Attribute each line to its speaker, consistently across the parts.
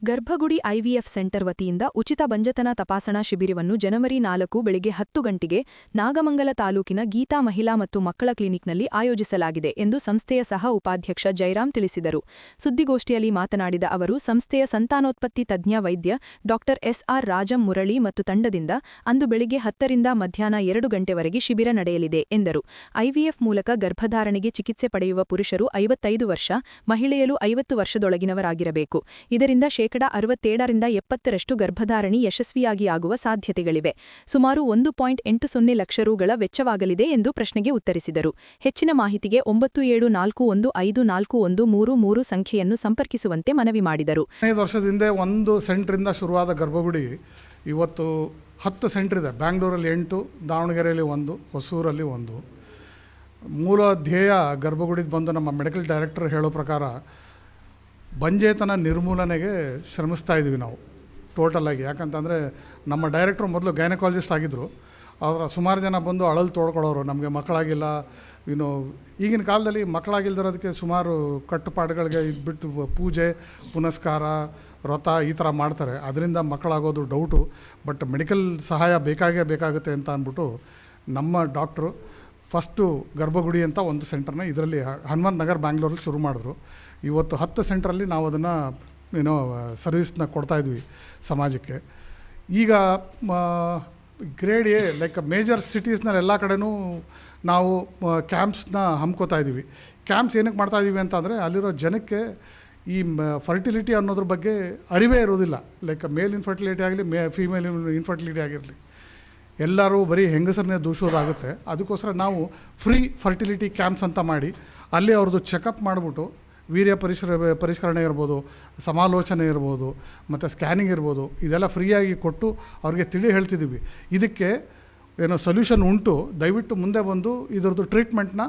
Speaker 1: ಗರ್ಭಗುಡಿ IVF centre ವತಿಯಿಂದ ಉಚಿತ ಬಂಜತನ ತಪಾಸಣಾ ಶಿಬಿರವನ್ನು ಜನವರಿ 4 ಬೆಳಿಗ್ಗೆ 10 ಗಂಟೆಗೆ ನಾಗಮಂಗಲ ತಾಲೂಕಿನ ಗೀತಾ ಮಹಿಳಾ ಮತ್ತು ಮಕ್ಕಳ ಕ್ಲಿನಿಕ್ನಲ್ಲಿ ಆಯೋಜಿಸಲಾಗಿದೆ ಎಂದು ಸಂಸ್ಥೆಯ ಸಹ ಉಪಾಧ್ಯಕ್ಷ ಜೈರಾಮ್ ತಿಳಿಸಿದರು. ಸುದ್ದಿಗೋಷ್ಠಿಯಲ್ಲಿ ಮಾತನಾಡಿದ ಅವರು, ಸಂಸ್ಥೆಯ ಸಂತಾನೋತ್ಪತ್ತಿ ತಜ್ಞ ವೈದ್ಯ ಡಾ. ಎಸ್.ಆರ್. ರಾಜಂ ಮುರಳಿ ಮತ್ತು ತಂಡದಿಂದ ಅಂದು ಬೆಳಿಗ್ಗೆ 10 ರಿಂದ ಮಧ್ಯಾಹ್ನ 2 ಗಂಟೆವರೆಗೆ ಶಿಬಿರ ನಡೆಯಲಿದೆ ಎಂದರು. ಐವಿಎಫ್ ಮೂಲಕ ಗರ್ಭಧಾರಣೆಗೆ ಚಿಕಿತ್ಸೆ ಪಡೆಯುವ ಪುರುಷರು 55 ವರ್ಷ, ಮಹಿಳೆಯರು 50 ವರ್ಷದೊಳಗಿನವರಾಗಿರಬೇಕು. ಇದರಿಂದ 67 ರಿಂದ 70ರಷ್ಟು ಗರ್ಭಧಾರಣೆ ಯಶಸ್ವಿಯಾಗಿ ಆಗುವ ಸಾಧ್ಯತೆಗಳಿವೆ. ಸುಮಾರು 1.80 ಲಕ್ಷ ರುಗಳ ವೆಚ್ಚವಾಗಲಿದೆ ಎಂದು ಪ್ರಶ್ನೆಗೆ ಉತ್ತರಿಸಿದರು. ಹೆಚ್ಚಿನ ಮಾಹಿತಿಗೆ 9741544133 ಸಂಖ್ಯೆಯನ್ನು ಸಂಪರ್ಕಿಸುವಂತೆ ಮನವಿ ಮಾಡಿದರು.
Speaker 2: 15 ವರ್ಷದಿಂದ ಒಂದು ಸೆಂಟ್ರಿಂದ ಶುರುವಾದ ಗರ್ಭಗುಡಿ ಇವತ್ತು 10 ಸೆಂಟರ್ ಇದೆ. ಬ್ಯಾಂಗ್ಳೂರಲ್ಲಿ 8, ದಾವಣಗೆರೆಯಲ್ಲಿ 1, ಹೊಸೂರಲ್ಲಿ 1. ಮೂಲ ಧ್ಯೇಯ ಗರ್ಭಗುಡಿದು ಬಂದು ನಮ್ಮ ಮೆಡಿಕಲ್ ಡೈರೆಕ್ಟರ್ ಹೇಳೋ ಪ್ರಕಾರ ಬಂಜೇತನ ನಿರ್ಮೂಲನೆಗೆ ಶ್ರಮಿಸ್ತಾ ಇದ್ದೀವಿ ನಾವು ಟೋಟಲಾಗಿ. ಯಾಕಂತಂದರೆ ನಮ್ಮ ಡೈರೆಕ್ಟ್ರು ಮೊದಲು ಗೈನಕಾಲಜಿಸ್ಟ್ ಆಗಿದ್ದರು. ಅವರ ಸುಮಾರು ಜನ ಬಂದು ಅಳಲು ತೋಡ್ಕೊಳ್ಳೋರು, ನಮಗೆ ಮಕ್ಕಳಾಗಿಲ್ಲ. ಈಗಿನ ಕಾಲದಲ್ಲಿ ಮಕ್ಕಳಾಗಿಲ್ದಿರೋದಕ್ಕೆ ಸುಮಾರು ಕಟ್ಟುಪಾಡುಗಳಿಗೆ ಇದ್ಬಿಟ್ಟು ಪೂಜೆ ಪುನಸ್ಕಾರ ವ್ರತ ಈ ಥರ ಮಾಡ್ತಾರೆ. ಅದರಿಂದ ಮಕ್ಕಳಾಗೋದು ಡೌಟು. ಬಟ್ ಮೆಡಿಕಲ್ ಸಹಾಯ ಬೇಕಾಗುತ್ತೆ ಅಂತ ಅಂದ್ಬಿಟ್ಟು ನಮ್ಮ ಡಾಕ್ಟ್ರು ಫಸ್ಟು ಗರ್ಭಗುಡಿ ಅಂತ ಒಂದು ಸೆಂಟರ್ನ ಇದರಲ್ಲಿ ಹನುಮಂತ ನಗರ್ ಬ್ಯಾಂಗ್ಳೂರಲ್ಲಿ ಶುರು ಮಾಡಿದ್ರು. ಇವತ್ತು 10 ಸೆಂಟ್ರಲ್ಲಿ ನಾವು ಅದನ್ನು ಸರ್ವಿಸ್ನ ಕೊಡ್ತಾಯಿದ್ವಿ ಸಮಾಜಕ್ಕೆ. ಈಗ ಗ್ರೇಡ್ ಎ ಲೈಕ್ ಮೇಜರ್ ಸಿಟೀಸ್ನಲ್ಲಿ ಎಲ್ಲ ಕಡೆನೂ ನಾವು ಕ್ಯಾಂಪ್ಸ್ನ ಹಮ್ಕೋತಾ ಇದ್ದೀವಿ. ಕ್ಯಾಂಪ್ಸ್ ಏನಕ್ಕೆ ಮಾಡ್ತಾಯಿದ್ದೀವಿ ಅಂತಂದರೆ ಅಲ್ಲಿರೋ ಜನಕ್ಕೆ ಈ ಫರ್ಟಿಲಿಟಿ ಅನ್ನೋದ್ರ ಬಗ್ಗೆ ಅರಿವೇ ಇರೋದಿಲ್ಲ. ಲೈಕ್ ಮೇಲ್ ಇನ್ಫರ್ಟಿಲಿಟಿ ಆಗಲಿ ಫೀಮೇಲ್ ಇನ್ಫರ್ಟಿಲಿಟಿ ಆಗಿರಲಿ, ಎಲ್ಲರೂ ಬರೀ ಹೆಂಗಸರನ್ನೇ ದೂಷೋದಾಗುತ್ತೆ. ಅದಕ್ಕೋಸ್ಕರ ನಾವು ಫ್ರೀ ಫರ್ಟಿಲಿಟಿ ಕ್ಯಾಂಪ್ಸ್ ಅಂತ ಮಾಡಿ ಅಲ್ಲಿ ಅವ್ರದ್ದು ಚೆಕಪ್ ಮಾಡಿಬಿಟ್ಟು ವೀರ್ಯ ಪರಿಷ್ಕರಣೆ ಇರ್ಬೋದು, ಸಮಾಲೋಚನೆ ಇರ್ಬೋದು, ಮತ್ತು ಸ್ಕ್ಯಾನಿಂಗ್ ಇರ್ಬೋದು, ಇದೆಲ್ಲ ಫ್ರೀಯಾಗಿ ಕೊಟ್ಟು ಅವ್ರಿಗೆ ಹೇಳ್ತಿದ್ದೀವಿ. ಇದಕ್ಕೆ ಸೊಲ್ಯೂಷನ್ ಉಂಟು, ದಯವಿಟ್ಟು ಮುಂದೆ ಬಂದು ಇದರದ್ದು ಟ್ರೀಟ್ಮೆಂಟ್ನ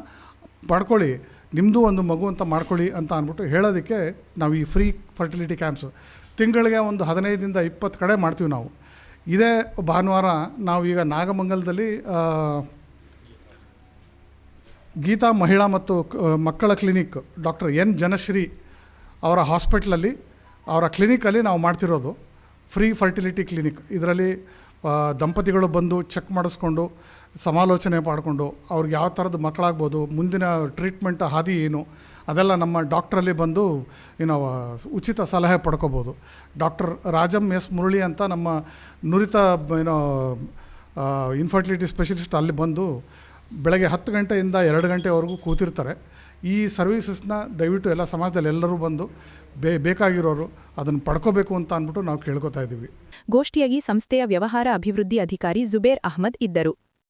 Speaker 2: ಪಡ್ಕೊಳ್ಳಿ, ನಿಮ್ಮದು ಒಂದು ಮಗು ಅಂತ ಮಾಡ್ಕೊಳ್ಳಿ ಅಂತ ಅಂದ್ಬಿಟ್ಟು ಹೇಳೋದಕ್ಕೆ ನಾವು ಈ ಫ್ರೀ ಫರ್ಟಿಲಿಟಿ ಕ್ಯಾಂಪ್ಸ್ ತಿಂಗಳಿಗೆ ಒಂದು 15 ರಿಂದ 20 ಕಡೆ ಮಾಡ್ತೀವಿ ನಾವು. ಇದೇ ಭಾನುವಾರ ನಾವು ಈಗ ನಾಗಮಂಗಲದಲ್ಲಿ ಗೀತಾ ಮಹಿಳಾ ಮತ್ತು ಮಕ್ಕಳ ಕ್ಲಿನಿಕ್ ಡಾಕ್ಟರ್ ಎನ್ ಜನಶ್ರೀ ಅವರ ಹಾಸ್ಪಿಟ್ಲಲ್ಲಿ ಅವರ ಕ್ಲಿನಿಕಲ್ಲಿ ನಾವು ಮಾಡ್ತಿರೋದು ಫ್ರೀ ಫರ್ಟಿಲಿಟಿ ಕ್ಲಿನಿಕ್. ಇದರಲ್ಲಿ ದಂಪತಿಗಳು ಬಂದು ಚೆಕ್ ಮಾಡಿಸ್ಕೊಂಡು ಸಮಾಲೋಚನೆ ಮಾಡಿಕೊಂಡು ಅವ್ರಿಗೆ ಯಾವ ಥರದ್ದು ಮಕ್ಕಳಾಗ್ಬೋದು, ಮುಂದಿನ ಟ್ರೀಟ್ಮೆಂಟ್ ಹಾದಿ ಏನು, ಅದೆಲ್ಲ ನಮ್ಮ ಡಾಕ್ಟ್ರಲ್ಲಿ ಬಂದು ಉಚಿತ ಸಲಹೆ ಪಡ್ಕೋಬೋದು. ಡಾಕ್ಟರ್ ರಾಜಂ ಎಸ್ ಮುರಳಿ ಅಂತ ನಮ್ಮ ನುರಿತ ಇನ್ಫರ್ಟಿಲಿಟಿ ಸ್ಪೆಷಲಿಸ್ಟ್ ಅಲ್ಲಿ ಬಂದು ಬೆಳಗ್ಗೆ 10 ಗಂಟೆಯಿಂದ 2 ಗಂಟೆವರೆಗೂ ಕೂತಿರ್ತಾರೆ. ಈ ಸರ್ವೀಸಸ್ನ ದಯವಿಟ್ಟು ಎಲ್ಲ ಸಮಾಜದಲ್ಲಿ ಎಲ್ಲರೂ ಬಂದು ಬೇಕಾಗಿರೋರು ಅದನ್ನು ಪಡ್ಕೋಬೇಕು ಅಂತ ಅಂದ್ಬಿಟ್ಟು ನಾವು ಕೇಳ್ಕೊತಾ ಇದ್ದೀವಿ.
Speaker 1: ಗೋಷ್ಠಿಯಾಗಿ ಸಂಸ್ಥೆಯ ವ್ಯವಹಾರ ಅಭಿವೃದ್ಧಿ ಅಧಿಕಾರಿ ಜುಬೇರ್ ಅಹ್ಮದ್ ಇದ್ದರು.